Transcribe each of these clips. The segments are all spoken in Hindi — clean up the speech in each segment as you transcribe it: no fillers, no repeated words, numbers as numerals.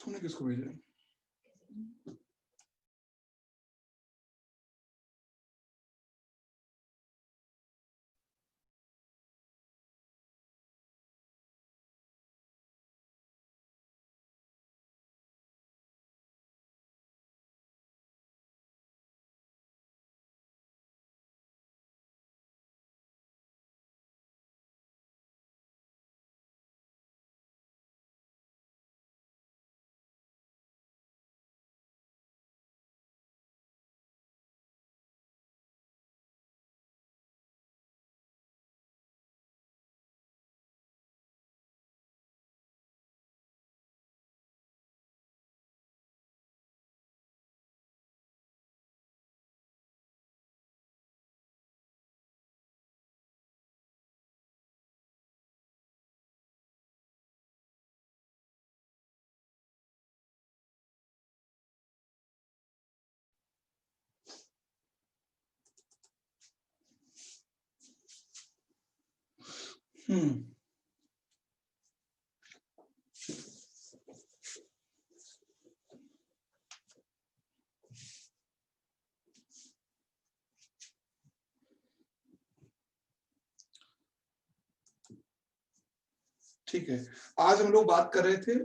तूने किसको भेजा? ठीक है, आज हम लोग बात कर रहे थे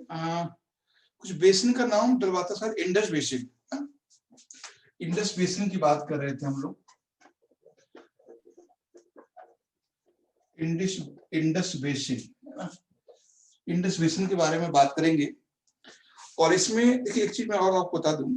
कुछ बेसिन का नाम डलवाता sir, Indus basin. Indus basin की बात कर रहे थे हम लोग। इंडस बेसिन, इंडस बेसिन के बारे में बात करेंगे। और इसमें देखिए एक चीज मैं और आपको बता दूं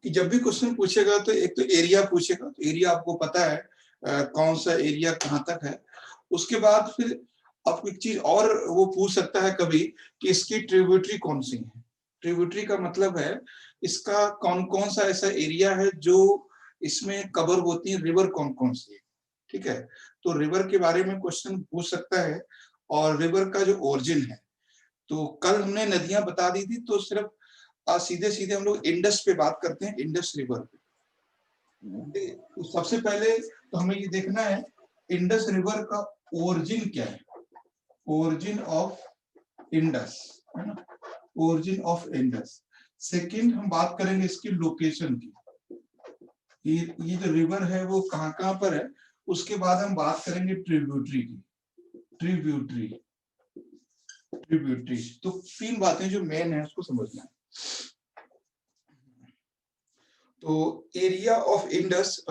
कि जब भी क्वेश्चन पूछेगा तो एक तो एरिया पूछेगा, तो एरिया आपको पता है कौन सा एरिया कहां तक है। उसके बाद फिर आपको एक चीज और वो पूछ सकता है कभी कि इसकी ट्रिब्यूटरी कौन सी है। ट्रिब्यूटरी का मतलब है इसका कौन कौन सा ऐसा एरिया है जो इसमें कवर होती है, रिवर कौन कौन सी है। ठीक है, तो रिवर के बारे में क्वेश्चन पूछ सकता है, और रिवर का जो ओरिजिन है। तो कल हमने नदियां बता दी थी, तो सिर्फ सीधे सीधे हम लोग इंडस पे बात करते हैं, इंडस रिवर पे। तो सबसे पहले तो हमें ये देखना है इंडस रिवर का ओरिजिन क्या है, ओरिजिन ऑफ इंडस, है ना, ओरिजिन ऑफ इंडस। सेकंड हम बात करेंगे इसकी लोकेशन की, ये जो रिवर है वो कहाँ पर है। उसके बाद हम बात करेंगे ट्रिब्यूटरी की, ट्रिब्यूटरी ट्रिब्यूटरी। तो तीन बातें जो मेन है उसको समझना है। तो area of Indus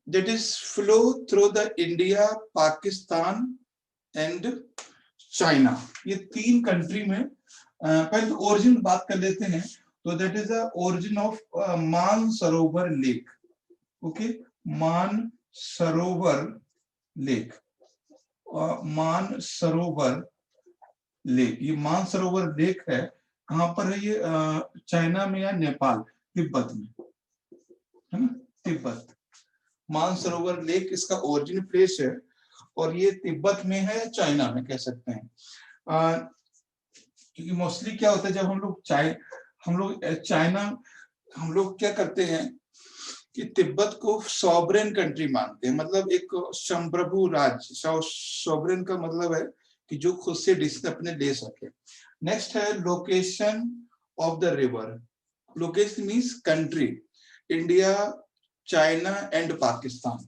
that is flow through the India, Pakistan and China, ये तीन कंट्री में पहले तो ओरिजिन बात कर लेते हैं। तो that is the origin of Mansarovar lake. Okay, Mansarovar lake, Mansarovar lake, ये मानसरोवर लेक है। कहां पर है ये? चाइना में या नेपाल, तिब्बत में, है ना, तिब्बत। मानसरोवर लेक इसका ओरिजिन प्लेस है, और ये तिब्बत में है, चाइना में कह सकते हैं। क्योंकि मोस्टली क्या होता है जब हम लोग चाइना, हम लोग क्या करते हैं कि तिब्बत को सॉवरेन कंट्री मानते हैं, मतलब एक संप्रभु राज्य। सॉवरेन का मतलब है कि जो खुद से डिसीजन अपने ले सके। नेक्स्ट है location of the river. Location means country, India, China and Pakistan.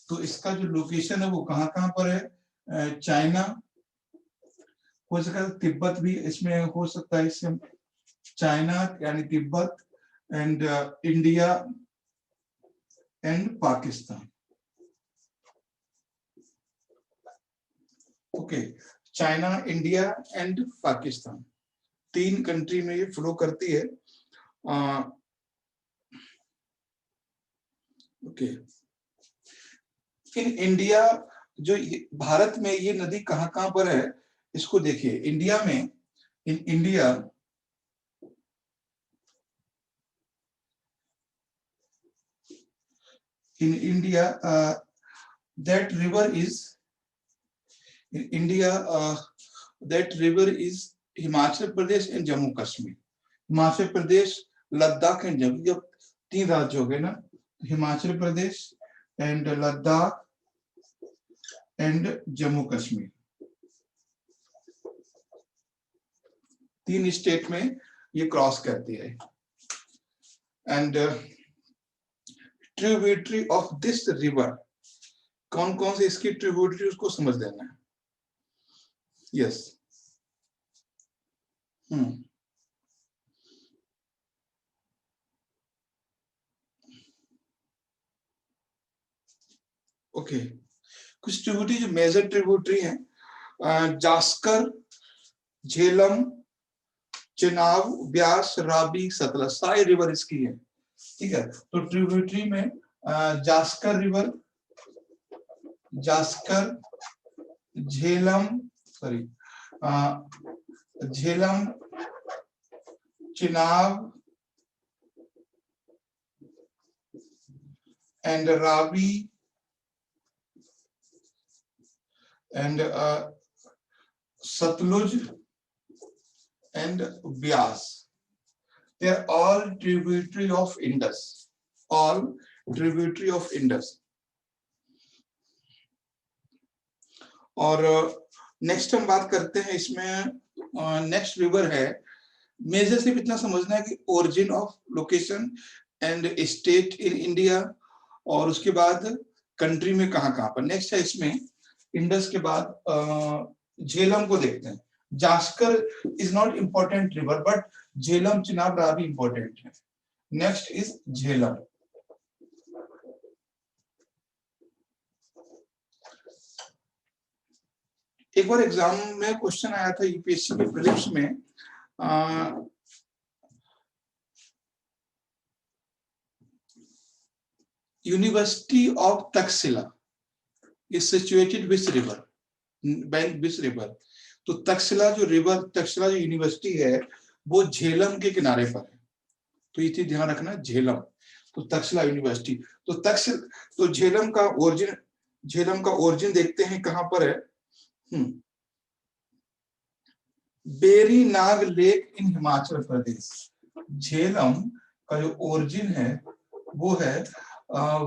तो इसका जो लोकेशन है वो कहाँ पर है? चाइना हो सकता है, तिब्बत भी इसमें हो सकता है, इससे चाइना यानी Tibet and India and Pakistan. Okay, China, India and Pakistan, तीन कंट्री में ये फ्लो करती है। ओके, इन इंडिया, जो भारत में ये नदी कहाँ पर है इसको देखिए। इंडिया में, in India, in India, that river is in India, that river is Himachal Pradesh and Jammu Kashmir. Himachal Pradesh, Ladakh and Jammu, जब तीन राज्य हो गए ना, Himachal Pradesh and Ladakh and Jammu Kashmir, 3 state में ये क्रॉस करती है। And tributary of this river, कौन कौन से इसकी ट्रिब्यूटरी उसको समझ लेना है। Yes, okay. कुछ ट्रिब्यूटरी जो मेजर ट्रिब्यूटरी है, जास्कर, झेलम, चिनाब, ब्यास, राबी, सतलज, सारी रिवर इसकी है। ठीक है, तो ट्रिब्यूटरी में Zanskar river, Zanskar, Jhelum, Jhelum, Chenab and Ravi and Sutlej and Bias. They are all tributary of Indus. All tributary of Indus. और नेक्स्ट हम बात करते हैं इसमें, नेक्स्ट रिवर है, मेजर सिर्फ इतना समझना है कि origin of location and state in India, और उसके बाद कंट्री में कहाँ कहाँ पर। नेक्स्ट है इसमें इंडस के बाद झेलम को देखते हैं। Zanskar is not important river, but Jhelum, Chenab, Ravi important है। Next is Jhelum. एक बार एग्जाम में क्वेश्चन आया था यूपीएससी के प्रीलिम्स में, university of Takshashila is situated which river, bank which river. तो तक्षशिला जो रिवर, तक्षशिला जो यूनिवर्सिटी है वो झेलम के किनारे पर है, तो ये चीज ध्यान रखना, झेलम। तो तक्षशिला यूनिवर्सिटी, तो झेलम का ओरिजिन देखते हैं कहां पर है। Verinag lake in Himachal Pradesh. Jhelum का जो ओरिजिन है वो है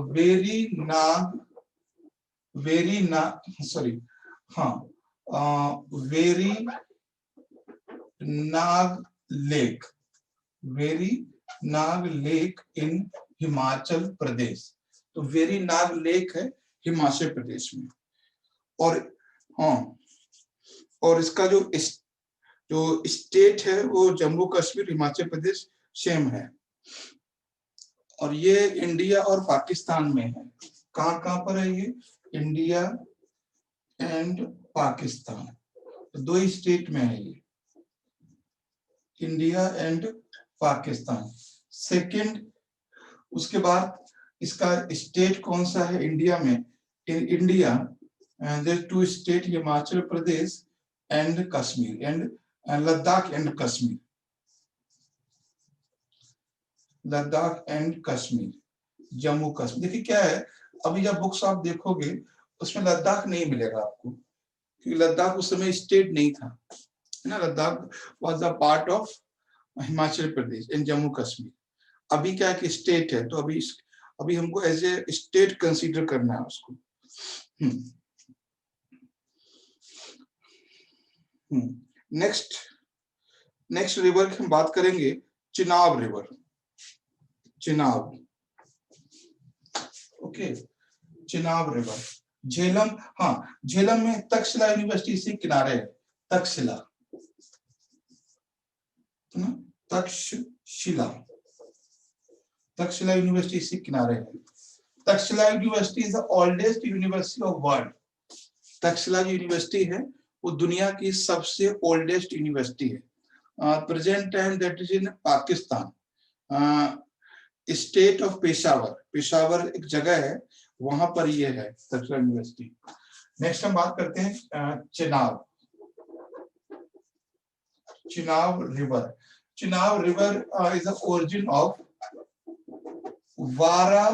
Verinag lake in Himachal Pradesh. तो वेरी नाग लेक है हिमाचल प्रदेश में। और इसका जो स्टेट है वो जम्मू कश्मीर, हिमाचल प्रदेश सेम है। और ये इंडिया और पाकिस्तान में है। कहाँ कहाँ पर है ये? इंडिया एंड पाकिस्तान, दो ही स्टेट में है ये, इंडिया एंड पाकिस्तान। सेकंड, उसके बाद इसका स्टेट कौन सा है इंडिया में? In India there two state, Himachal Pradesh and Kashmir, and Ladakh and Kashmir, Ladakh and Kashmir, Jammu Kashmir. देखिए क्या है, अभी जब बुक्स आप देखोगे उसमें लद्दाख नहीं मिलेगा आपको, क्योंकि लद्दाख उस समय स्टेट नहीं था, है ना। Ladakh was the part of Himachal Pradesh and Jammu Kashmir. अभी क्या है कि स्टेट है, तो अभी हमको एज ए स्टेट कंसीडर करना है उसको। नेक्स्ट रिवर की हम बात करेंगे, Chenab river. Chenab, okay, Chenab river. Jhelum, हाँ, झेलम में तक्षशिला यूनिवर्सिटी से किनारे है। तक्षशिला, तक्षशिला यूनिवर्सिटी से किनारे है। Takshashila university is the oldest university of world. Takshashila university है वो दुनिया की सबसे ओल्डेस्ट यूनिवर्सिटी है। Present time that is in Pakistan, state of Peshawar. Peshawar एक जगह है, वहां पर ये है तक्षशिला यूनिवर्सिटी। नेक्स्ट हम बात करते हैं Chenab. Chenab river. Chenab river is the origin of Bara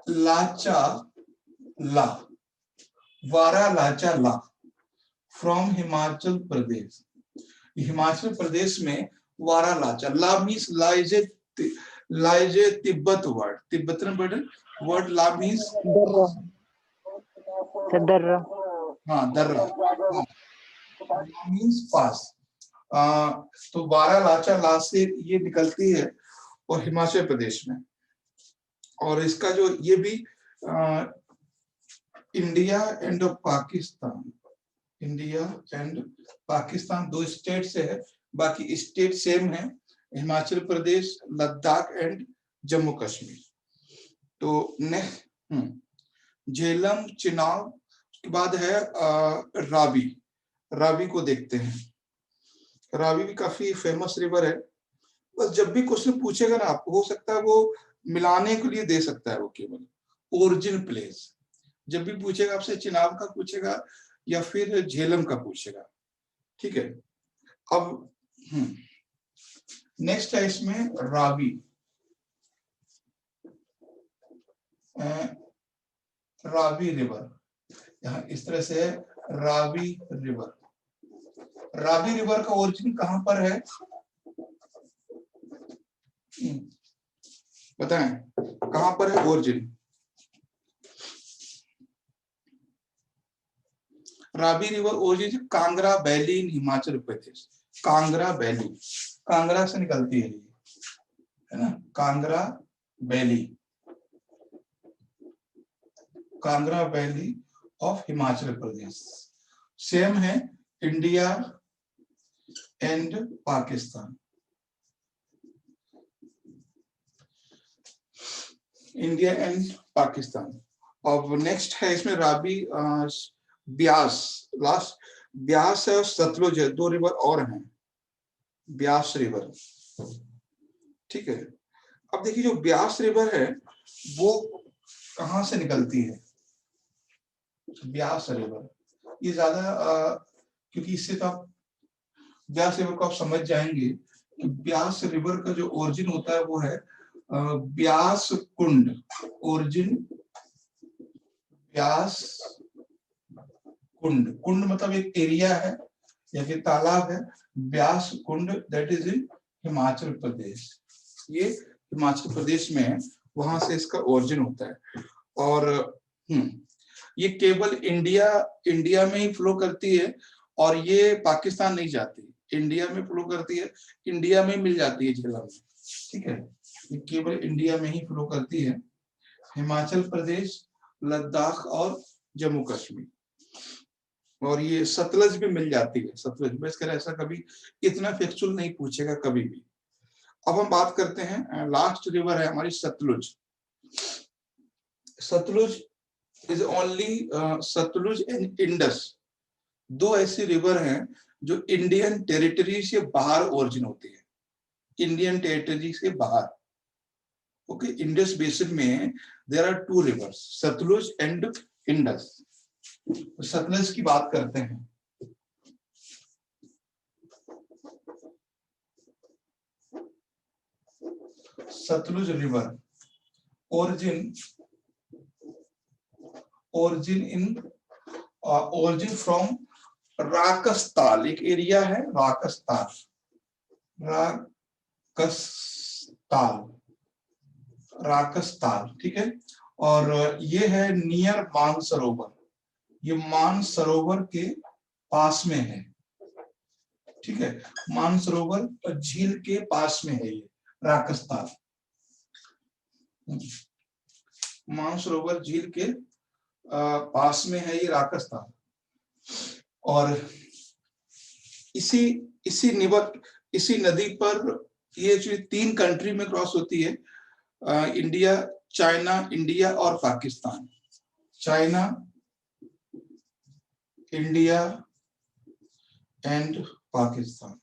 Lacha La, Bara Lacha La from Himachal Pradesh. Himachal Pradesh में वारा लाचा, ला मीन्स लाइजे Tibet word, Tibetan word la means दर्रा, हाँ दर्रा, मीन्स पास। तो बारालाचा ला से ये निकलती है और हिमाचल प्रदेश में, और इसका जो ये भी India and Pakistan, India and Pakistan दो स्टेट से है, बाकी स्टेट सेम है, हिमाचल प्रदेश, लद्दाख एंड जम्मू कश्मीर। तो झेलम, चिनाब, उसके बाद है रावी। रावी को देखते हैं। रावी भी काफी फेमस रिवर है। बस जब भी क्वेश्चन पूछेगा ना आपको, हो सकता है वो मिलाने के लिए दे सकता है वो केवल ओरिजिन प्लेस। जब भी पूछेगा आपसे चिनाब का पूछेगा या फिर झेलम का पूछेगा, ठीक है। अब नेक्स्ट है इसमें रावी। रावी रिवर यहाँ इस तरह से है, रावी रिवर। रावी रिवर का ओरिजिन कहां पर है बताएं, कहां पर है origin? Ravi river origin Kangra valley in Himachal Pradesh. Kangra valley, Kangra से निकलती है ना, Kangra valley, Kangra valley of Himachal Pradesh. Same है India and Pakistan, India and Pakistan. अब नेक्स्ट है इसमें रावी, ब्यास, लास्ट ब्यास है और सतलुज है, दो रिवर और हैं, ब्यास रिवर, ठीक है। अब देखिए जो ब्यास रिवर है वो कहां से निकलती है? ब्यास रिवर, ये ज्यादा क्योंकि इससे तो आप ब्यास रिवर को आप समझ जाएंगे कि ब्यास रिवर का जो ओरिजिन होता है वो है ब्यास कुंड। ओरिजिन ब्यास कुंड, कुंड मतलब एक एरिया है या फिर तालाब है, ब्यास कुंड दैट इज इन हिमाचल प्रदेश। ये हिमाचल प्रदेश में है, वहां से इसका ओरिजिन होता है। और ये केवल इंडिया में ही फ्लो करती है और ये पाकिस्तान नहीं जाती, इंडिया में फ्लो करती है, इंडिया में मिल जाती है झेलम में, ठीक है। ये केवल इंडिया में ही फ्लो करती है, हिमाचल प्रदेश, लद्दाख और जम्मू कश्मीर। और ये सतलज भी मिल जाती है, सतलज में इसका ऐसा कभी इतना फैक्चुअल नहीं पूछेगा कभी भी। अब हम बात करते हैं, लास्ट रिवर है हमारी Sutlej. Sutlej is only Sutlej and Indus, दो ऐसी रिवर हैं जो इंडियन टेरिटरी से बाहर ओरिजिन होती है, इंडियन टेरिटरी से बाहर। ओके, इंडस बेसिन में there are two rivers, Sutlej and Indus. Sutlej की बात करते हैं। Sutlej river origin from Rakshastal, एक एरिया है राकस्ताल, राकस्ताल, ठीक है। और ये है नियर मानसरोवर, ये मानसरोवर के पास में है, ठीक है। मानसरोवर झील के पास में है ये राकस्ताल, मानसरोवर झील के पास में है ये राकस्तान। और इसी नदी पर ये जो तीन कंट्री में क्रॉस होती है, इंडिया, चाइना, इंडिया और Pakistan, China, India and Pakistan,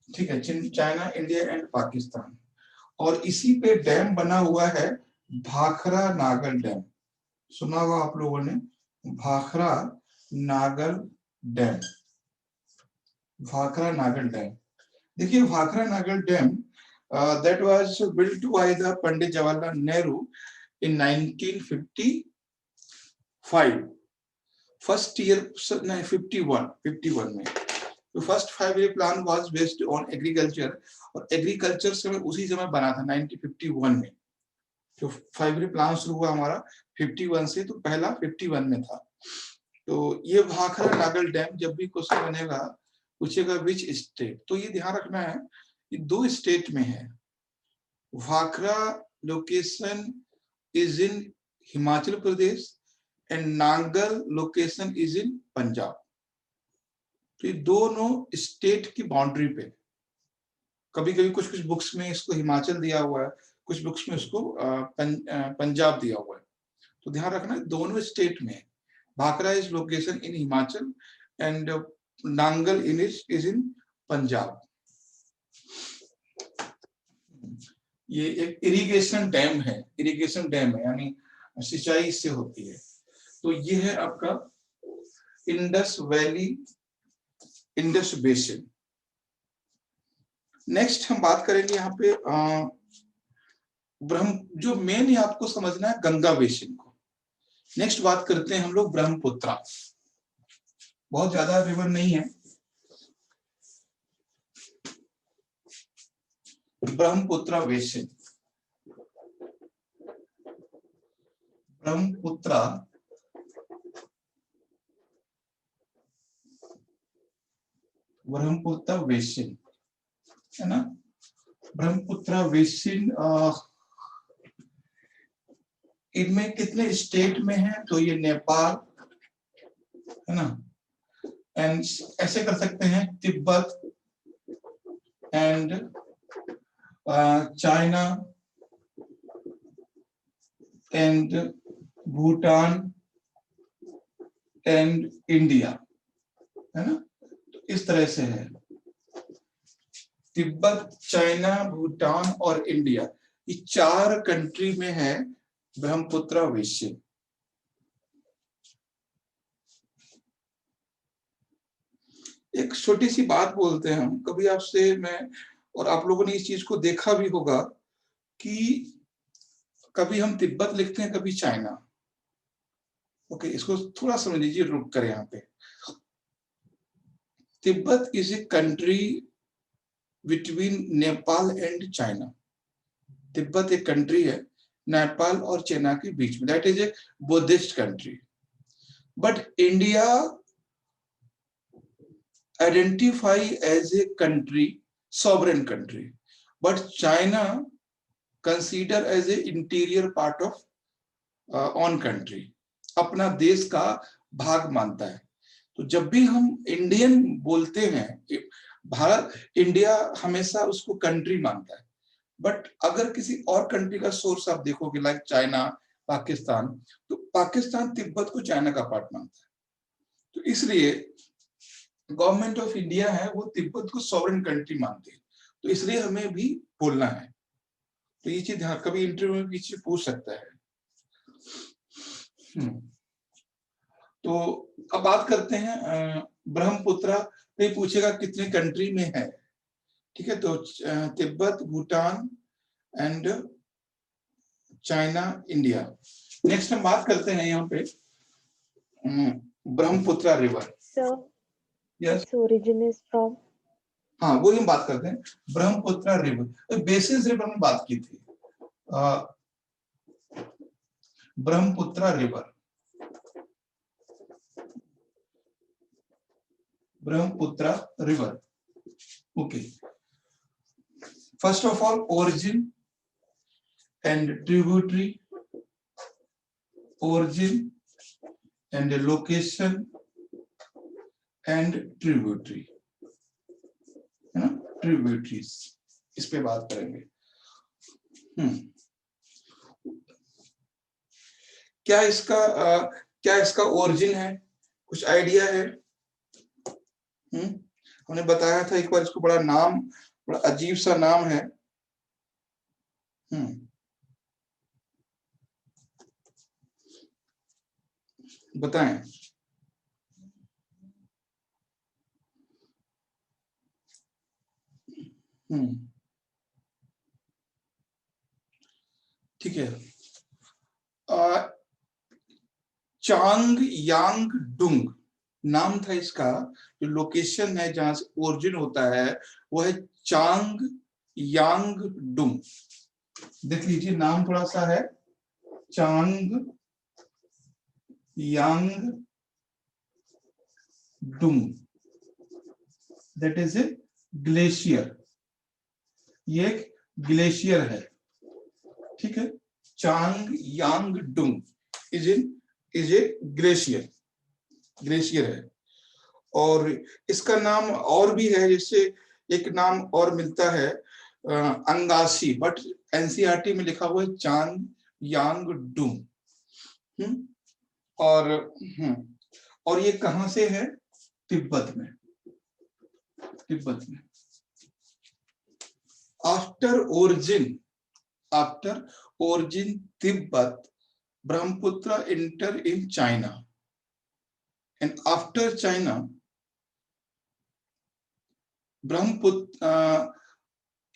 ठीक है, चाइना, इंडिया एंड पाकिस्तान। और इसी पे डैम बना हुआ है भाखरा नागल डैम, सुना होगा आप लोगों ने, भाखरा नागल डैम, भाखरा नागल डैम। देखिए Bhakra Nangal dam that was built by the Pandit Jawaharlal Nehru in 1955, first year 51 में। तो first 5 year plan was based on agriculture, और एग्रीकल्चर से उसी समय बना था 1951 में। तो 5 ईयर प्लान शुरू हुआ हमारा 51 से, तो पहला 51 में था। तो ये भाखरा नागल डैम जब भी क्वेश्चन बनेगा पूछेगा विच स्टेट, तो ये ध्यान रखना है ये 2 स्टेट में है। Bhakra location is in Himachal Pradesh and Nangal location is in Punjab. तो ये दोनों स्टेट की बाउंड्री पे, कभी कभी कुछ कुछ बुक्स में इसको हिमाचल दिया हुआ है, कुछ बुक्स में इसको पंजाब दिया हुआ है, तो ध्यान रखना दोनों स्टेट में है। Bhakra is location in Himachal and Nangal is in Punjab. ये एक इरिगेशन डैम है, इरिगेशन डैम है यानी सिंचाई इससे होती है। तो ये है आपका Indus valley, Indus basin. Next हम बात करेंगे यहाँ पे जो मेन आपको समझना है गंगा बेसिन को। नेक्स्ट बात करते हैं हम लोग ब्रह्मपुत्रा। बहुत ज्यादा रिवर नहीं है, ब्रह्मपुत्रा बेसिन। ब्रह्मपुत्रा बेसिन है ना। ब्रह्मपुत्रा बेसिन इनमें कितने स्टेट में है, तो ये नेपाल है ना, एंड ऐसे कर सकते हैं Tibet and China and Bhutan and India, है ना। तो इस तरह से है तिब्बत, चाइना, भूटान और इंडिया, ये 4 कंट्री में है ब्रह्मपुत्रा बेसिन। एक छोटी सी बात बोलते हैं हम, कभी आपसे मैं और आप लोगों ने इस चीज को देखा भी होगा कि कभी हम तिब्बत लिखते हैं, कभी चाइना। ओके, इसको थोड़ा समझ लीजिए, रुक कर यहाँ पे। Tibet is a country between Nepal and China. Tibet एक कंट्री है नेपाल और चाइना के बीच में, that is a Buddhist country. But India identify as a country, sovereign country, but China consider as a interior part of own country, अपना देश का भाग मानता है। तो जब भी हम इंडियन बोलते हैं, भारत, इंडिया हमेशा उसको कंट्री मानता है। बट अगर किसी और कंट्री का सोर्स आप देखोगे, लाइक चाइना, पाकिस्तान, तो पाकिस्तान तिब्बत को चाइना का पार्ट मानता है। तो इसलिए गवर्नमेंट ऑफ इंडिया है वो तिब्बत को सॉवरेन कंट्री मानती है, तो इसलिए हमें भी बोलना है। तो ये चीज ध्यान, कभी इंटरव्यू में भी चीज पूछ सकता है। तो अब बात करते हैं ब्रह्मपुत्रा पे, पूछेगा कितने कंट्री में है, ठीक है। तो Tibet, Bhutan and China, India. Next हम बात करते हैं यहाँ पे Brahmaputra river. Yes. Its origin is from? हाँ, वो हम बात करते हैं ब्रह्मपुत्रा रिवर। तो बेसिस रिवर में बात की थी, Brahmaputra river, Brahmaputra river. Okay, first of all origin and tributary, origin and location and tributary, है ना, ट्रिब्यूटरीज, इस पे बात करेंगे। क्या इसका ओरिजिन है, कुछ आइडिया है? हमने बताया था एक बार, इसको बड़ा अजीब सा नाम है। बताएं। ठीक है, चांग यांग डुंग नाम था इसका। जो लोकेशन है जहां से ओरिजिन होता है वो है चांग यांग डुंग। देख लीजिए, नाम थोड़ा सा है, चांग यांग डुंग, दैट इज ए ग्लेशियर, ये एक ग्लेशियर है, ठीक है। चांग यांग डुंग इज ए ग्लेशियर, ग्लेशियर है। और इसका नाम और भी है, जैसे एक नाम और मिलता है अंगासी, बट एनसीईआरटी में लिखा हुआ है चांग यांग डुंग। और ये कहां से है? तिब्बत में, तिब्बत में। After origin Tibet, Brahmaputra enter in China, and after China, Brahmaputra,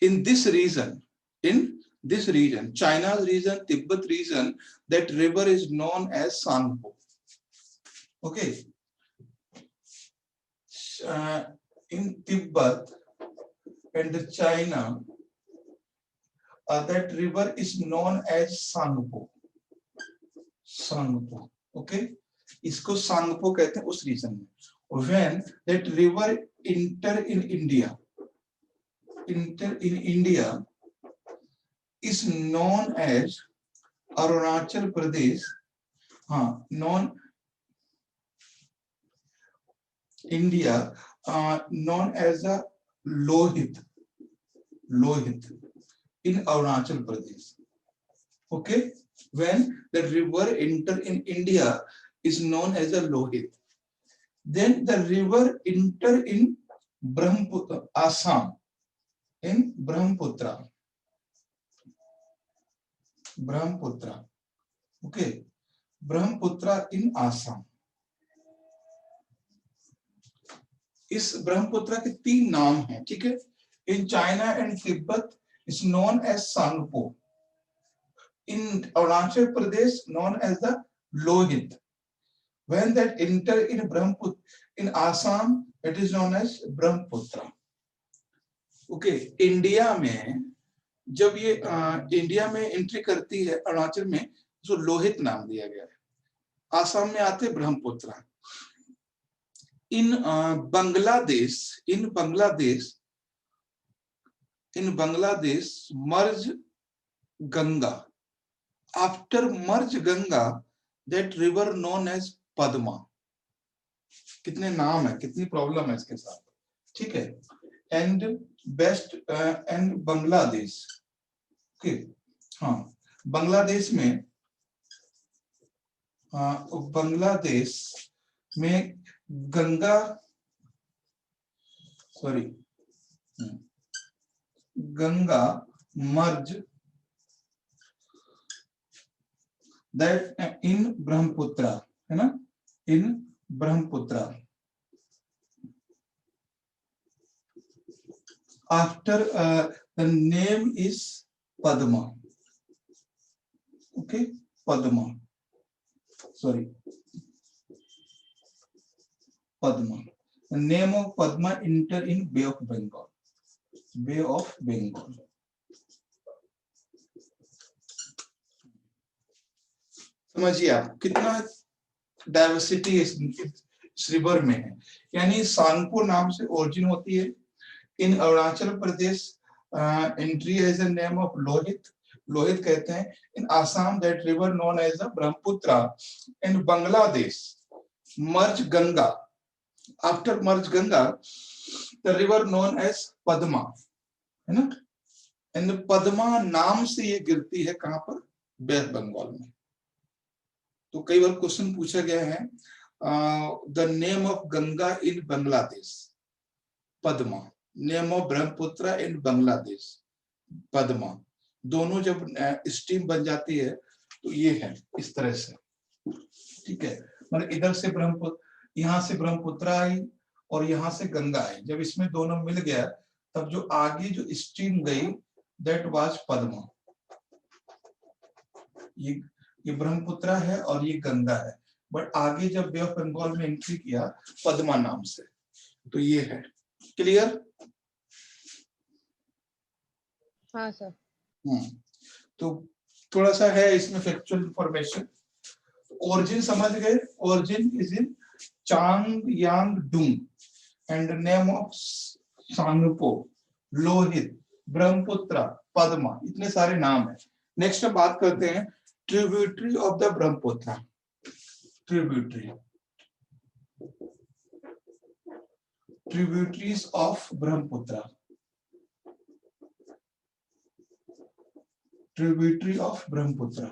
in this region, China's region, Tibet region, that river is known as Sangpo. Okay. In Tibet and China, that river is known as Sangpo. Sangpo. Okay. इसको सांगपो कहते हैं उस रीजन में। When that river enter in India is known as Arunachal Pradesh, known as a Lohit in Arunachal Pradesh. Okay, when the river enter in India is known as a Lohit. Then the river enter in Brahmaputra, Assam, in Brahmaputra. Okay, Brahmaputra in Assam. इस ब्रह्मपुत्र के 3 नाम हैं, ठीक है। In China and Tibet is known as Sangpo. In Arunachal Pradesh known as the Lohit. When that enter in Brahmaputra, in Assam, it is known as Brahmaputra. Okay, India में जब ये इंडिया में एंट्री करती है अरुणाचल में, जो लोहित नाम दिया गया है। आसाम में आते Brahmaputra. in Bangladesh merge Ganga. After merge Ganga, that river known as Padma. कितने नाम है, कितनी प्रॉब्लम है इसके साथ, ठीक है। And best and Bangladesh, okay, हाँ, बांग्लादेश में गंगा, गंगा मर्ज दैट इन ब्रह्मपुत्र, है ना, इन Brahmaputra. After the name is Padma. Okay, Padma. Padma. The name of Padma enter in Bay of Bengal. Bay of Bengal. समझिए आप कितना डाइवर्सिटी इस रिवर में है। यानी सांगपो नाम से ओरिजिन होती है। In Arunachal Pradesh entry as a name of Lohit, Lohit कहते हैं। In Assam that river known as the Brahmaputra. In Bangladesh merge Ganga, after merge Ganga the river known as Padma, है ना। इन पद्मा नाम से ये गिरती है कहां पर? वेस्ट बंगाल में। तो कई बार क्वेश्चन पूछा गया है the name of Ganga in Bangladesh, Padma. Name of Brahmaputra in Bangladesh, Padma. दोनों जब स्ट्रीम बन जाती है तो ये है इस तरह से, ठीक है। मतलब इधर से ब्रह्मपुत्र, यहाँ से ब्रह्मपुत्र आई और यहाँ से गंगा आई। जब इसमें दोनों मिल गया तब जो आगे जो स्ट्रीम गई दैट वाज पद्मा। ये ब्रह्मपुत्र है और ये गंगा है, बट आगे जब बे ऑफ बंगाल में एंट्री किया पद्मा नाम से, तो ये है। क्लियर? हाँ सर। तो थोड़ा सा है इसमें फैक्चुअल इंफॉर्मेशन। origin समझ गए, origin is in Changyangdong and name of Tsangpo, Lohit, Brahmaputra, Padma, इतने सारे नाम है। नेक्स्ट हम बात करते हैं tributary of the Brahmaputra. Tributaries of Brahmaputra, tributary of Brahmaputra,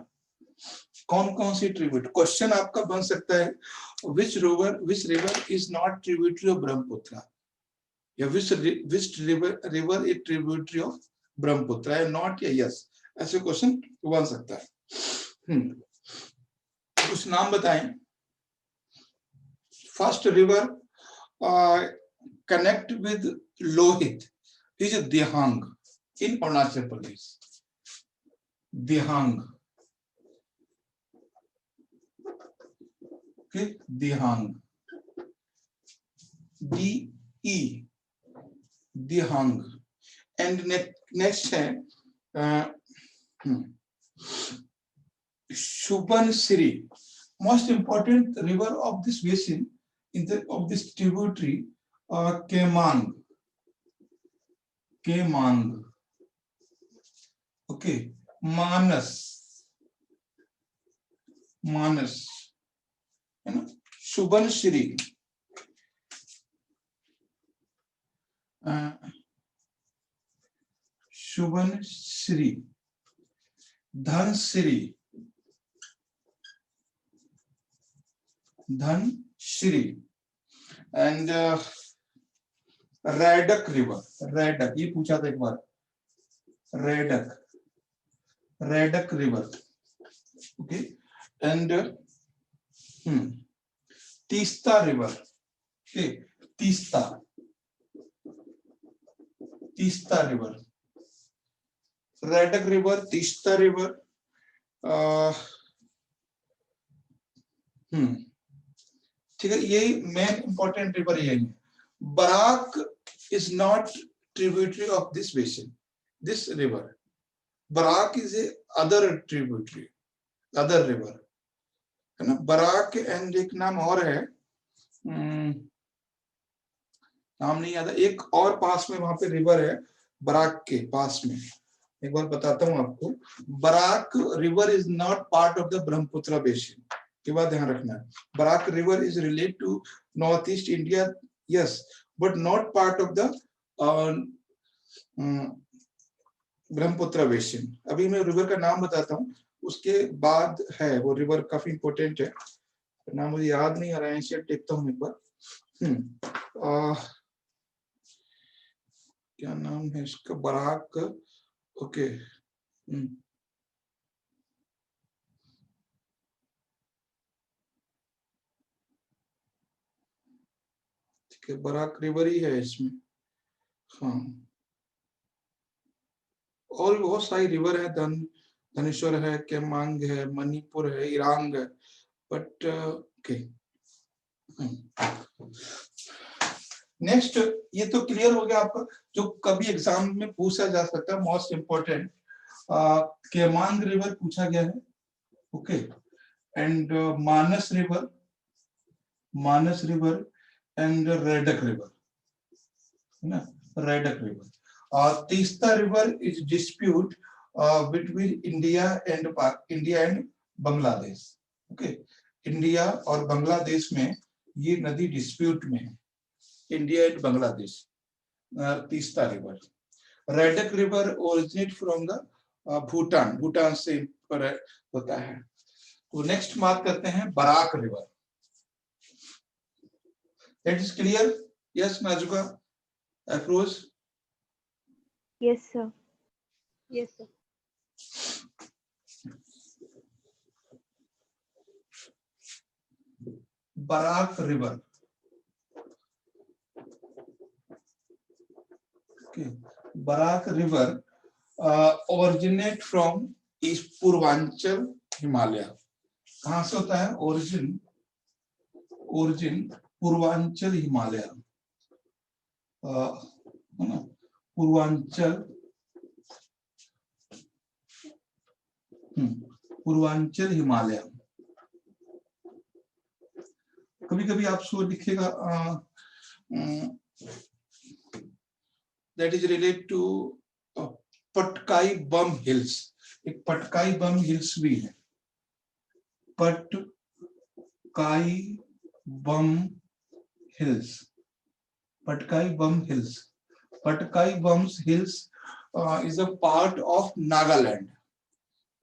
कौन कौन सी ट्रिब्यूट, क्वेश्चन आपका बन सकता है which river is not tributary of Brahmaputra, या which river is tributary of Brahmaputra है नॉट या यस, ऐसे क्वेश्चन बन सकता है। कुछ नाम बताएं। First river connect with Lohit is Dihang in Arunachal Pradesh, Dihang, Dihang, DE, Dihang. And next है Subansiri, most important river of this basin of this tributary, Kemang, okay, Manas, you know, Subansiri, Subansiri, Dhansiri, and Raidak river, Raidak, ये पूछा था एक बार, Raidak river, okay, and Teesta river, Teesta river, Raidak river, Teesta river, ठीक है, यही मेन इंपॉर्टेंट रिवर यही है। Barak is not tributary of this basin, this river, Barak is a other tributary, other river है ना, बराक। एंड एक नाम और है, नाम नहीं याद है, एक और पास में वहां पे रिवर है बराक के पास में, एक बार बताता हूं आपको। Barak river is not part of the Brahmaputra basin, के बाद ध्यान रखना है। Barak river is related to north east India, yes, but not part of the Brahmaputra basin. अभी मैं रिवर का नाम बताता हूँ, उसके बाद है वो रिवर, काफी इंपॉर्टेंट है, नाम मुझे याद नहीं आ रहा है, इसे देखता हूँ एक बार। क्या नाम है इसका, बराक, ओके, बराक रिवर ही है इसमें, हाँ, और बहुत सारी रिवर है, धनेश्वर है, केमांग है, मणिपुर है, इरांग है, बट ओके। नेक्स्ट, ये तो क्लियर हो गया आपका, जो कभी एग्जाम में पूछा जा सकता है, मोस्ट इंपोर्टेंट, केमांग रिवर पूछा गया है, okay, and Manas river and Raidak river, है ना, Raidak river. Teesta river is dispute between India and Bangladesh, okay, India और बांग्लादेश में ये नदी डिस्प्यूट में है, India and Bangladesh, Teesta river. Raidak river originate from the Bhutan से होता है। तो नेक्स्ट बात करते हैं Barak river, that is clear, yes Nazuka Afroz? Yes, sir. Yes, sir. Barak river, Barak river originate from east Purvanchal Himalaya. कहां से होता है ओरिजिन पूर्वांचल हिमालय, पूर्वांचल हिमालय, कभी कभी आप सो लिखेगा that is related to Patkai Bum hills. एक पटकाई बम हिल्स भी है, Patkai Bum hills, Patkai Bum hills. Patkai Bums hills is a part of Nagaland,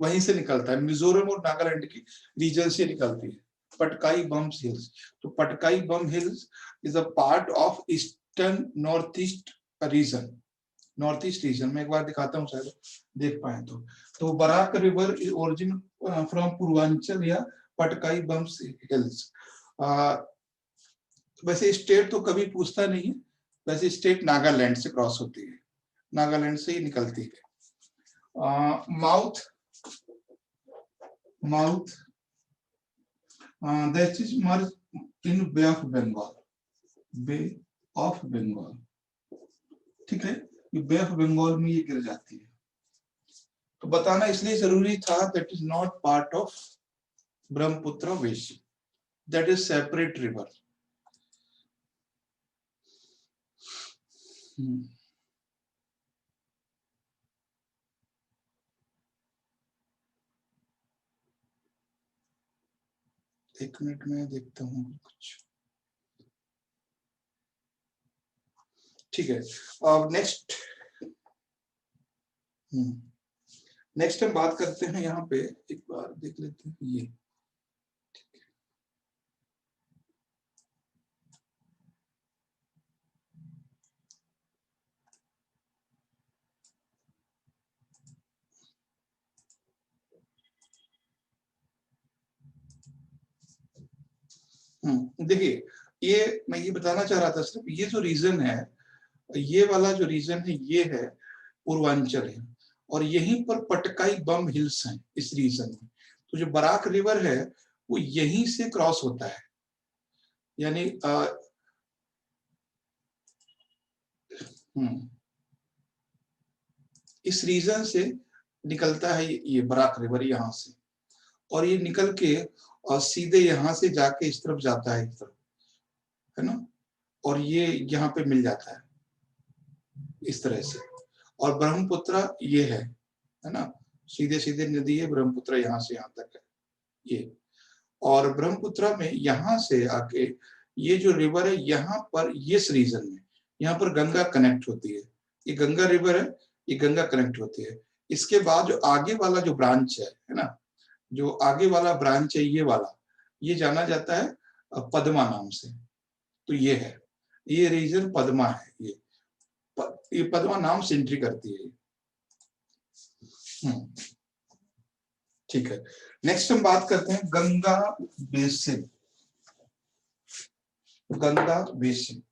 वहीं से निकलता है, मिजोरम और नागालैंड की रीजन से निकलती है पटकाई बम्स हिल्स। तो Patkai Bum hills is a part of eastern north east region, north east region में। एक बार दिखाता हूँ, शायद देख पाए तो Barak river is origin from Purvanchal या पटकाई बम्स हिल्स। वैसे स्टेट तो कभी पूछता नहीं है, वैसे स्टेट नागालैंड से क्रॉस होती है, नागालैंड से ही निकलती है। Mouth that is merge in Bay of Bengal, Bay of Bengal, ठीक है, ये बे ऑफ बंगाल में ये गिर जाती है। तो बताना इसलिए जरूरी था that is not part of Brahmaputra basin, that is separate river. एक मिनट में देखता हूँ कुछ, ठीक है। अब नेक्स्ट हम बात करते हैं, यहाँ पे एक बार देख लेते हैं ये, देखिए ये मैं ये बताना चाह रहा था, सिर्फ ये जो रीजन है, ये वाला जो रीजन है ये है पूर्वांचल है, और यहीं पर पटकाई बम हिल्स हैं इस रीजन में। तो जो बराक रिवर है वो यहीं से क्रॉस होता है, यानी इस रीजन से निकलता है ये बराक रिवर यहाँ से, और ये निकल के और सीधे यहाँ से जाके इस तरफ जाता है, इस तरफ, है ना, और ये यहाँ पे मिल जाता है इस तरह से। और ब्रह्मपुत्र ये है ना, सीधे सीधे नदी है ब्रह्मपुत्र, यहाँ से यहाँ तक है ये। और ब्रह्मपुत्र में यहाँ से आके ये जो रिवर है यहाँ पर, ये रीजन में यहाँ पर गंगा कनेक्ट होती है, ये गंगा रिवर है, ये गंगा कनेक्ट होती है। इसके बाद जो आगे वाला जो ब्रांच है ना, जो आगे वाला ब्रांच है ये वाला, ये जाना जाता है पद्मा नाम से। तो ये है, ये रीजन पद्मा है, ये पद्मा नाम से एंट्री करती है। ठीक है, नेक्स्ट हम बात करते हैं Ganga basin. Ganga basin,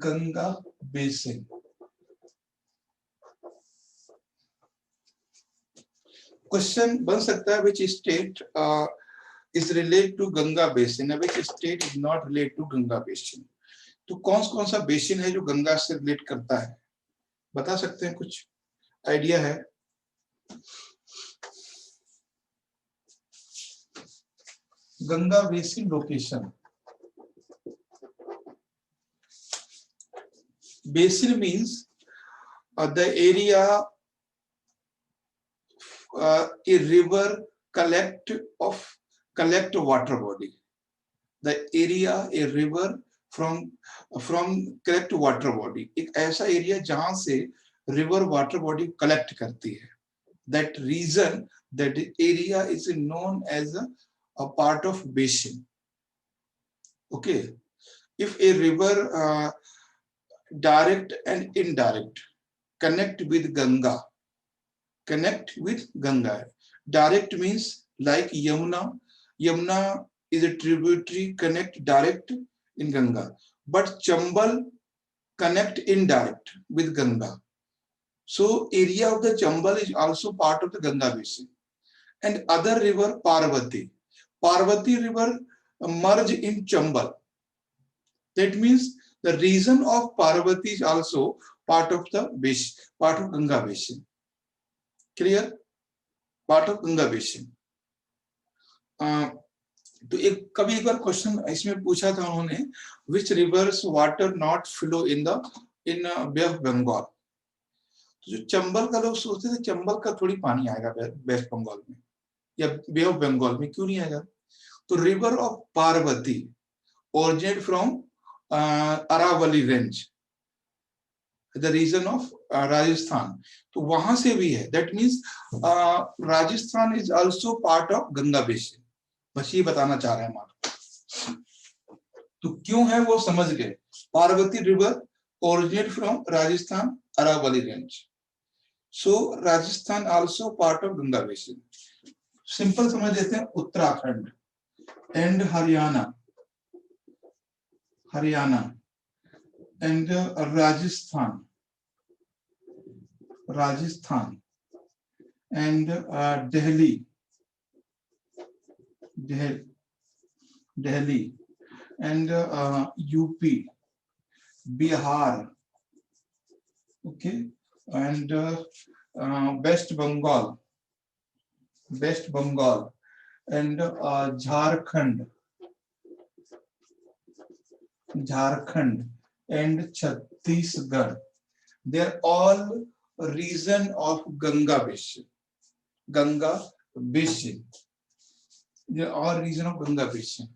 Ganga basin. Question बन सकता है which state is related to Ganga basin, which state is not related to Ganga basin. तो कौन सा बेसिन है जो गंगा से रिलेट करता है, बता सकते हैं, कुछ आइडिया है? Ganga basin location, basin means the area a river collect water body, the area a river from collect water body, एक ऐसा एरिया जहां से रिवर वाटर बॉडी कलेक्ट करती है, that region, that area is known as a part of basin. Okay, if a river direct and indirect connect with Ganga, direct means like Yamuna is a tributary, connect direct in Ganga, but Chambal connect indirect with Ganga. So area of the Chambal is also part of the Ganga basin. And other river Parvati river merge in Chambal. That means the region of Parvati is also part of the basin, part of Ganga basin. Clear? Part of Ganga basin. तो कभी एक बार क्वेश्चन इसमें पूछा था उन्होंने, which rivers water not flow in Bay of Bengal. तो जो चंबल का लोग सोचते थे चंबल का थोड़ी पानी आएगा वेस्ट बंगाल में या बे ऑफ बंगाल में, क्यों नहीं आएगा? तो river of Parvati originate from Aravalli range, the region of Rajasthan, तो वहां से भी है. That means Rajasthan is also part of Ganga basin. बस ये बताना चाह रहे हैं हम आपको. तो क्यों है वो समझ गए. Parvati river originate from Rajasthan Aravalli range, so Rajasthan also part of Ganga basin. Simple समझ लेते हैं. Uttarakhand and Haryana and Rajasthan and Delhi and UP, Bihar, okay, and West Bengal and Jharkhand and Chhattisgarh. they are all region of Ganga basin. They are all region of Ganga basin.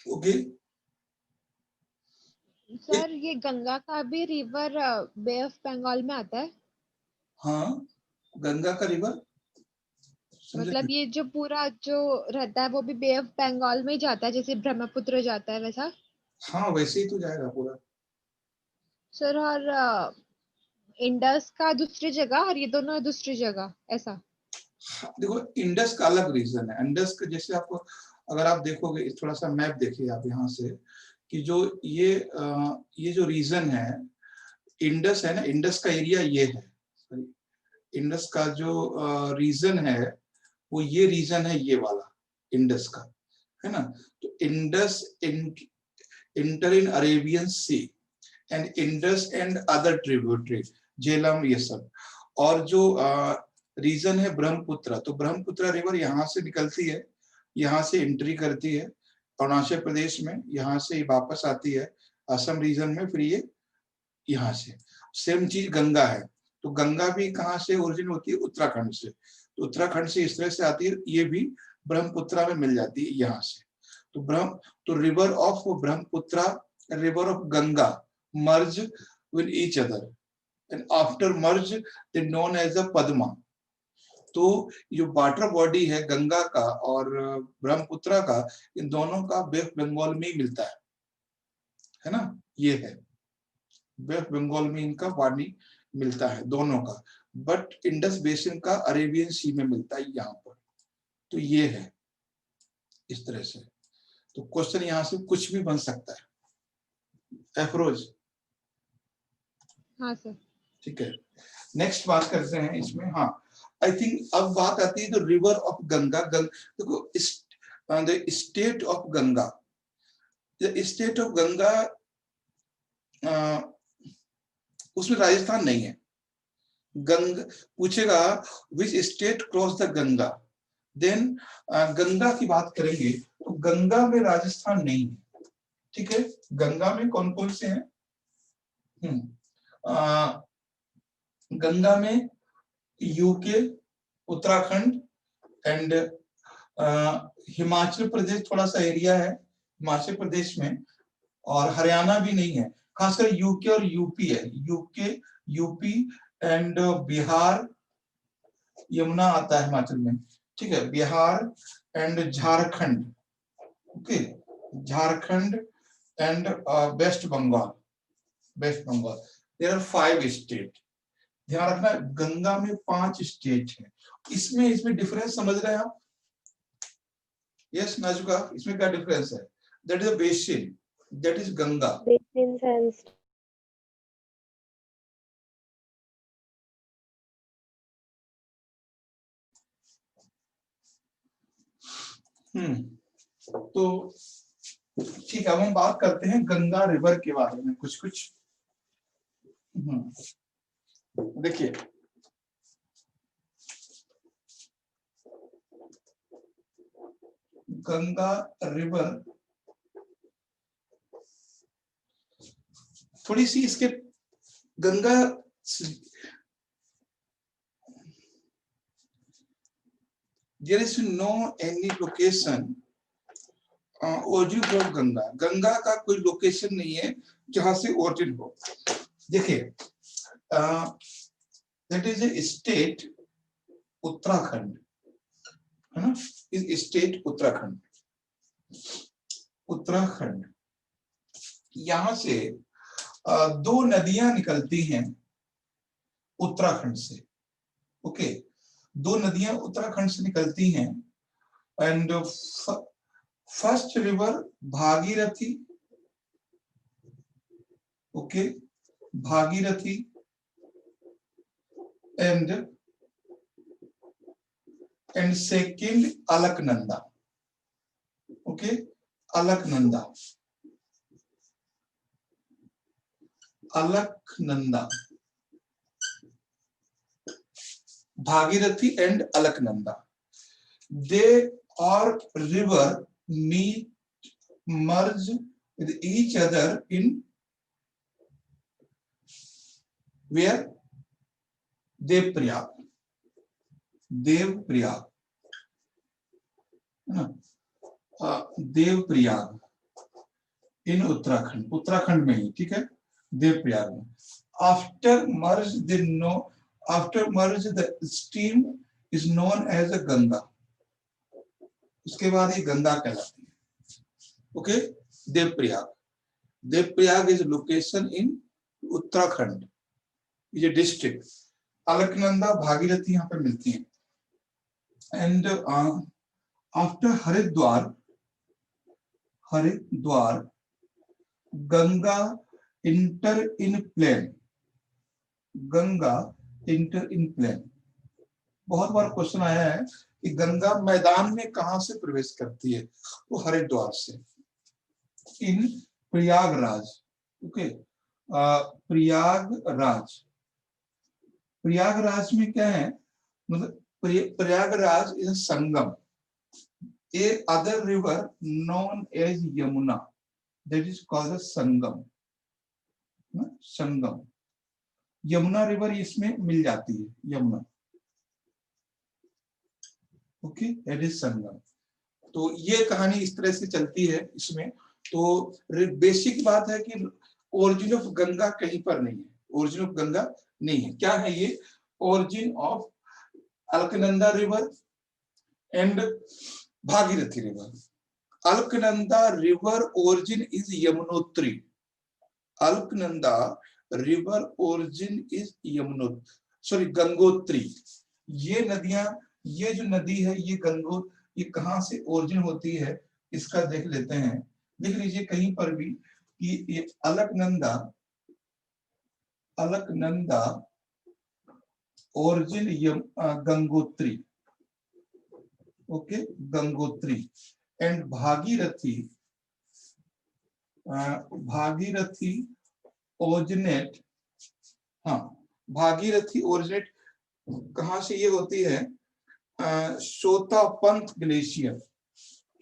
Okay. Sir ये गंगा का भी रिवर बे ऑफ बंगाल में आता है? हाँ, गंगा का रिवर मतलब ये जो पूरा जो रहता है वो भी बे ऑफ बंगाल में ही जाता है, जैसे ब्रह्मपुत्र जाता है वैसा? हाँ, वैसे ही तो जाएगा पूरा. सर और इंडस का दूसरी जगह और ये दोनों दूसरी जगह ऐसा? देखो, इंडस का अलग रीजन है. इंडस का जैसे आपको अगर आप देखोगे, थोड़ा सा मैप देखिए आप यहाँ से, कि जो ये जो रीजन है इंडस है ना, इंडस का एरिया ये है. इंडस का जो रीजन है वो ये रीजन है, ये वाला इंडस का है ना. तो Indus enter in Arabian Sea and Indus and other tributary Jhelum, ये सब. और जो रीजन है ब्रह्मपुत्र, तो ब्रह्मपुत्र रिवर यहाँ से निकलती है, यहाँ से एंट्री करती है अरुणाचल प्रदेश में, यहाँ से वापस आती है असम रीजन में, फिर ये यहाँ से. सेम चीज गंगा है. तो गंगा भी कहाँ से ओरिजिन होती है? उत्तराखंड से. तो उत्तराखंड से इस तरह से आती है, ये भी ब्रह्मपुत्र में मिल जाती है यहाँ से. तो river of Brahmaputra, river of Ganga merge with each other and after merge they known as the Padma. तो जो वाटर बॉडी है गंगा का और ब्रह्मपुत्र का, इन दोनों का बे ऑफ बंगाल में ही मिलता है ना. ये है बे ऑफ बंगाल में इनका पानी मिलता है दोनों का, बट इंडस बेसिन का अरेबियन सी में मिलता है यहाँ पर. तो ये है इस तरह से. तो क्वेश्चन यहाँ से कुछ भी बन सकता है. अफरोज? हाँ सर. ठीक है, नेक्स्ट बात करते हैं इसमें. हाँ, आई थिंक अब बात आती है तो रिवर ऑफ गंगा. देखो, द स्टेट ऑफ गंगा, उसमें राजस्थान नहीं है. गंगा पूछेगा which state cross the Ganga, then Ganga की बात करेंगे तो गंगा में राजस्थान नहीं है. ठीक है, गंगा में कौन कौन से हैं? गंगा में यूके, उत्तराखंड एंड हिमाचल प्रदेश थोड़ा सा एरिया है हिमाचल प्रदेश में, और हरियाणा भी नहीं है. खासकर यूके और यूपी है. यूपी एंड बिहार, यमुना आता है हिमाचल में. ठीक है, Bihar and Jharkhand. Okay, Jharkhand and West Bengal. There are 5 state. ध्यान रखना, गंगा में 5 स्टेट है. इसमें डिफरेंस समझ रहे हैं आप? यस नाजुका, इसमें क्या डिफरेंस है? That is a basin, that is Ganga. Basin sense. तो ठीक है, अब हम बात करते हैं गंगा रिवर के बारे में कुछ कुछ। देखिए, गंगा रिवर थोड़ी सी इसके Ganga there is no any location origin of Ganga. Ganga का कोई लोकेशन नहीं है जहां से ओरिजिन हो। देखिए, that is a state Uttarakhand, है ना, इस स्टेट उत्तराखंड। उत्तराखंड, यहां से दो नदियां निकलती हैं उत्तराखंड से। ओके, दो नदियां उत्तराखंड से निकलती हैं and first river Bhagirathi. Okay, Bhagirathi and second Alaknanda. Okay, Alaknanda, Alaknanda, Bhagirathi and Alaknanda. They are river meet merge with each other in where? Devprayag, Devprayag, है ना, देवप्रयाग इन उत्तराखंड, उत्तराखंड में ही, ठीक है, देवप्रयाग में। After merge the stream is known as a Ganga. उसके बाद ये गंगा कहलाती है। Okay, Devprayag, Devprayag is location in Uttarakhand, ये डिस्ट्रिक्ट। अलकनंदा, भागीरथी यहाँ पे मिलती हैं। And after Haridwar, Haridwar Ganga enter in plain, Ganga enter in plain. बहुत बार क्वेश्चन आया है कि गंगा मैदान में कहां से प्रवेश करती है, तो हरिद्वार से, इन प्रयागराज। ओके, प्रयागराज, प्रयागराज में क्या है, मतलब Prayagraj is Sangam, a other river known as Yamuna, that is called Sangam, Sangam. Yamuna river इसमें मिल जाती है, Yamuna. Okay, that is Sangam. तो ये कहानी इस तरह से चलती है इसमें। तो बेसिक बात है कि ओरिजिन ऑफ गंगा कहीं पर नहीं है, ओरिजिन ऑफ गंगा नहीं है। क्या है ये? Origin of Alaknanda river and Bhagirathi river. Alaknanda river origin is Yamunotri, Alaknanda river origin is Yamunotri, sorry Gangotri. ये नदियां, ये जो नदी है ये ये कहां से ओरिजिन होती है इसका देख लेते हैं। देख लीजिए कहीं पर भी कि ये Alaknanda, Alaknanda origin Gangotri. Okay, Gangotri and Bhagirathi, Bhagirathi originate, हाँ, भागीरथी ओरिजिनेट कहां से ये होती है? Satopanth glacier,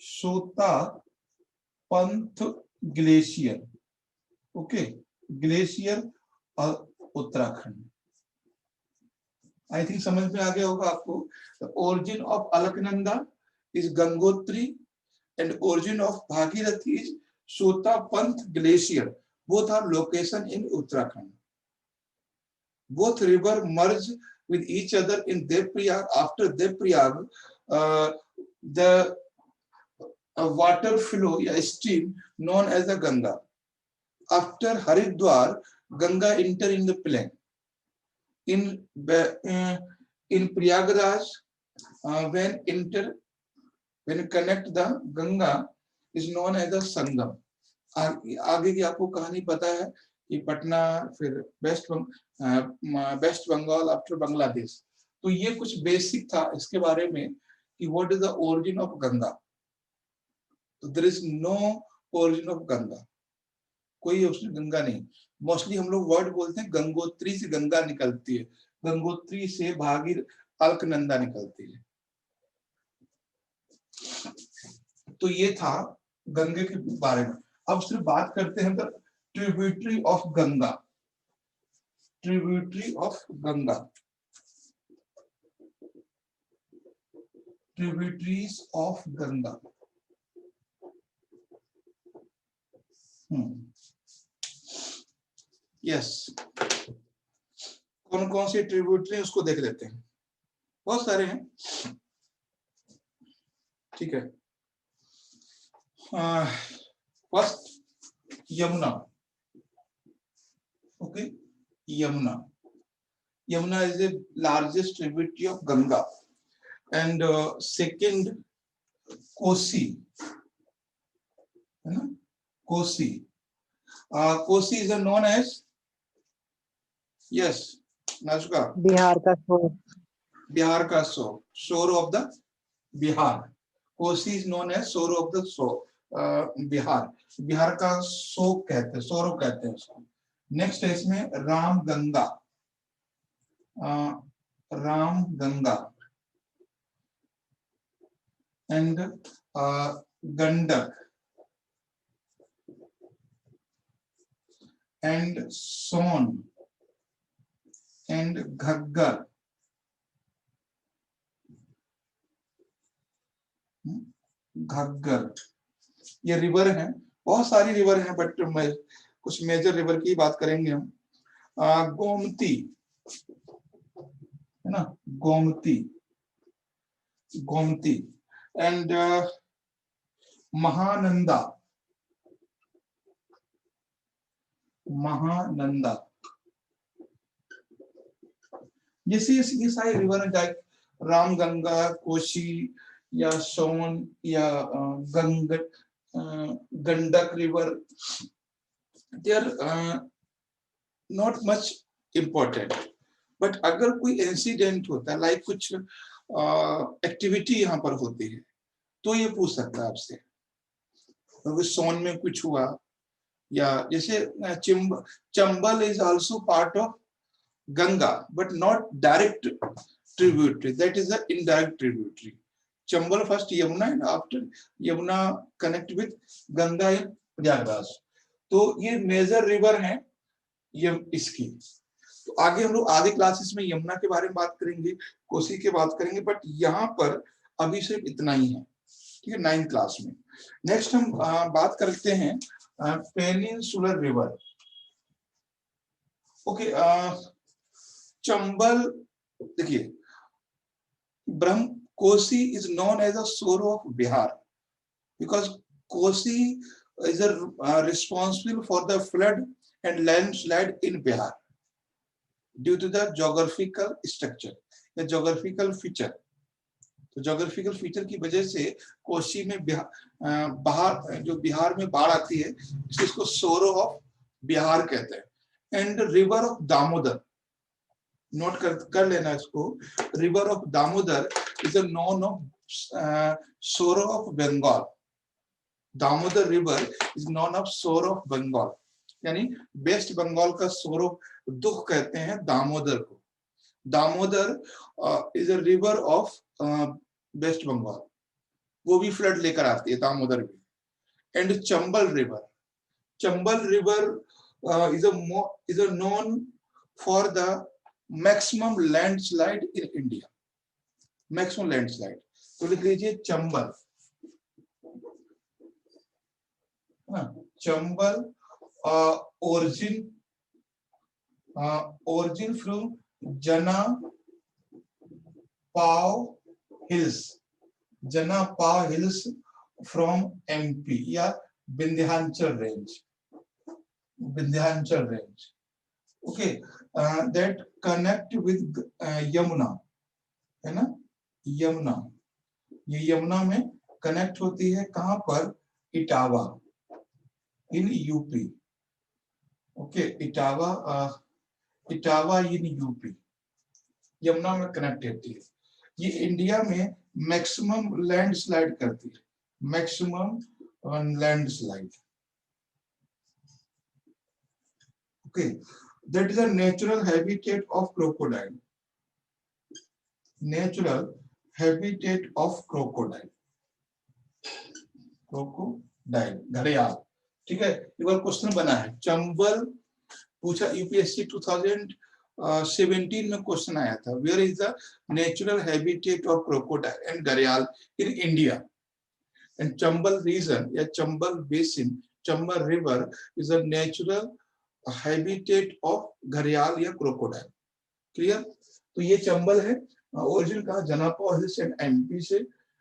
Satopanth glacier. Okay, glacier Uttarakhand. I think समझ में आ गया होगा आपको। Origin of Alaknanda is Gangotri and origin of Bhagirathi is Satopanth glacier. Both are location in Uttarakhand. Both river merge with each other in Devprayag. After Devprayag, the water flow, a stream known as the Ganga. After Haridwar, Ganga enter in the plain. In Prayagraj, when connect the Ganga is known as the Sangam. आगे की आपको कहानी पता है कि पटना, फिर वेस्ट बंगाल, आफ्टर बांग्लादेश। तो ये कुछ बेसिक था इसके बारे में कि what is the origin of Ganga. तो there is no origin of Ganga, कोई उसमें गंगा नहीं। मोस्टली हम लोग वर्ड बोलते हैं गंगोत्री से गंगा निकलती है, गंगोत्री से भागीर अलकनंदा निकलती है। तो ये था गंगे के बारे में। अब सिर्फ बात करते हैं tributary of Ganga, tributary of Ganga, tributaries of Ganga. Yes, कौन कौन सी ट्रिब्यूटरी उसको देख लेते हैं, बहुत सारे हैं, ठीक है। First Yamuna, okay, Yamuna, Yamuna is the largest tributary of Ganga. And second Kosi, है ना, Kosi, Kosi is known as, yes Nazuka, Bihar का शोर, बिहार का शोर of the Bihar, Kosi is known as शोर ऑफ द बिहार, बिहार का शोक कहते हैं, सौरव कहते हैं उसको। नेक्स्ट है इसमें Ram Ganga, Ram Ganga, and Gandak, and Son, and Ghaggar, Ghaggar, ये रिवर हैं, बहुत सारी रिवर हैं, बट कुछ मेजर रिवर की बात करेंगे हम। गोमती, है ना, गोमती, गोमती, एंड महानंदा, महानंदा, जैसे ये सारे रिवर हैं, राम गंगा, कोशी या सोन या Gandak river, they are not much important. But अगर कोई इंसिडेंट होता है, लाइक कुछ एक्टिविटी यहाँ पर होती है, तो ये पूछ सकता है आपसे, तो सोन में कुछ हुआ, या जैसे Chambal is also part of Ganga but not direct tributary, that is the indirect tributary. Chambal first Yamuna and after Yamuna connect with Ganga in Prayagraj. तो ये मेजर रिवर है ये इसकी। तो आगे हम लोग आगे क्लासेस में यमुना के बारे में बात करेंगे, कोसी के बात करेंगे, बट यहाँ पर अभी सिर्फ इतना ही है, ठीक है, 9th क्लास में। नेक्स्ट हम बात करते हैं पेनिनसुलर रिवर। ओके, चंबल, देखिए ब्रह्म, Kosi is known as a sorrow of Bihar because Kosi is responsible for the flood and landslide in Bihar due to the geographical structure, the geographical feature. तो geographical feature की वजह से कोसी में बाहर जो बिहार में बाढ़ आती है, इसको sorrow of बिहार कहते हैं। And river of Damodar, note कर लेना इसको, river of Damodar is a known of sorrow of Bengal. Damodar river is known of sorrow of Bengal, यानी वेस्ट बंगाल का सोरो दुख कहते हैं दामोदर को। Damodar is a river of West Bengal, वो भी फ्लड लेकर आती है दामोदर भी। And Chambal river is a known for the maximum landslide in India, maximum landslide। तो लिख लीजिए Chambal, Chambal origin from Jana Pao hills, Jana Pao hills from MP या Vindhyachal range, okay, that connect with Yamuna, है ना, यमुना, ये यमुना में कनेक्ट होती है कहां पर, Etawah in UP, okay, Etawah in UP, Yamuna में कनेक्ट होती है। ये इंडिया में मैक्सिमम लैंडस्लाइड करती है, maximum landslide. Okay, that is a natural habitat of crocodile. Natural habitat of crocodile. Crocodile, घड़ियाल. ठीक है, एक बार क्वेश्चन बना है, चंबल पूछा, यूपीएससी 2017 में क्वेश्चन आया था, where is the natural habitat of crocodile and घड़ियाल in India. And Chambal region या Chambal basin, Chambal river is a natural habitat of घड़ियाल या क्रोकोडाइल. क्लियर. तो ये चंबल है, ओरिजिन कहा, जनापा हिल्स एंड एमपी से,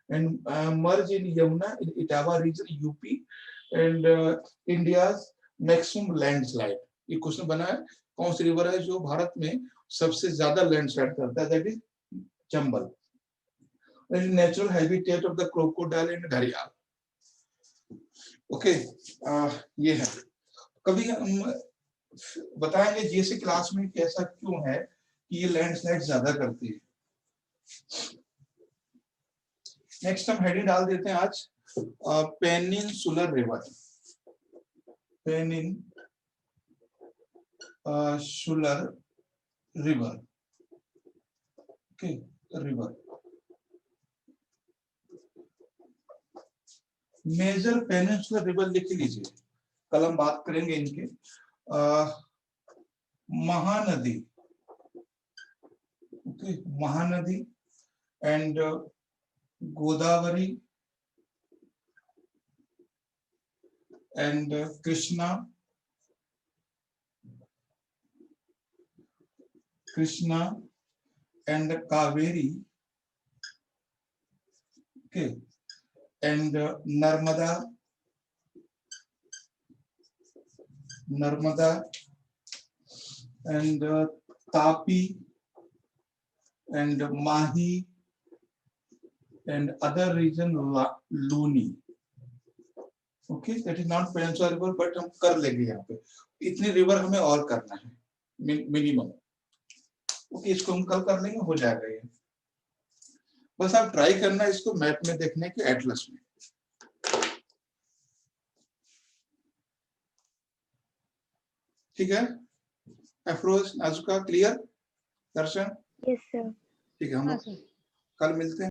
and merge in Yamuna in Etawah region UP, and India's maximum landslide. ये क्वेश्चन बना है, कौन सी रिवर है जो भारत में सबसे ज्यादा लैंडस्लाइड करता है, that is Chambal. Natural habitat of the crocodile and घड़ियाल. ओके, ये है. कभी हम बताएंगे जीएससी क्लास में कि ऐसा क्यों है कि ये लैंडस्लाइड ज्यादा करती है. नेक्स्ट हम हेडिंग डाल देते हैं आज, peninsular river. Peninsular river. Okay, river. Major peninsular river लिख लीजिए, कल हम बात करेंगे इनके. Mahanadi. Okay, Mahanadi and Godavari and Krishna, and Kaveri. Okay, and Narmada and Tapi and Mahi and other region Luni. Okay, that is not Peninsula river, but हम कर लेंगे यहाँ पे. इतनी रिवर हमें और करना है मिनिमम. ओके, इसको हम कल कर लेंगे, हो जाएगा ये. बस आप ट्राई करना इसको मैप में देखने के, एटलस में. ठीक है, Afroz, Nazuka, clear, Darshan? Yes sir. ठीक है, हम कल मिलते हैं.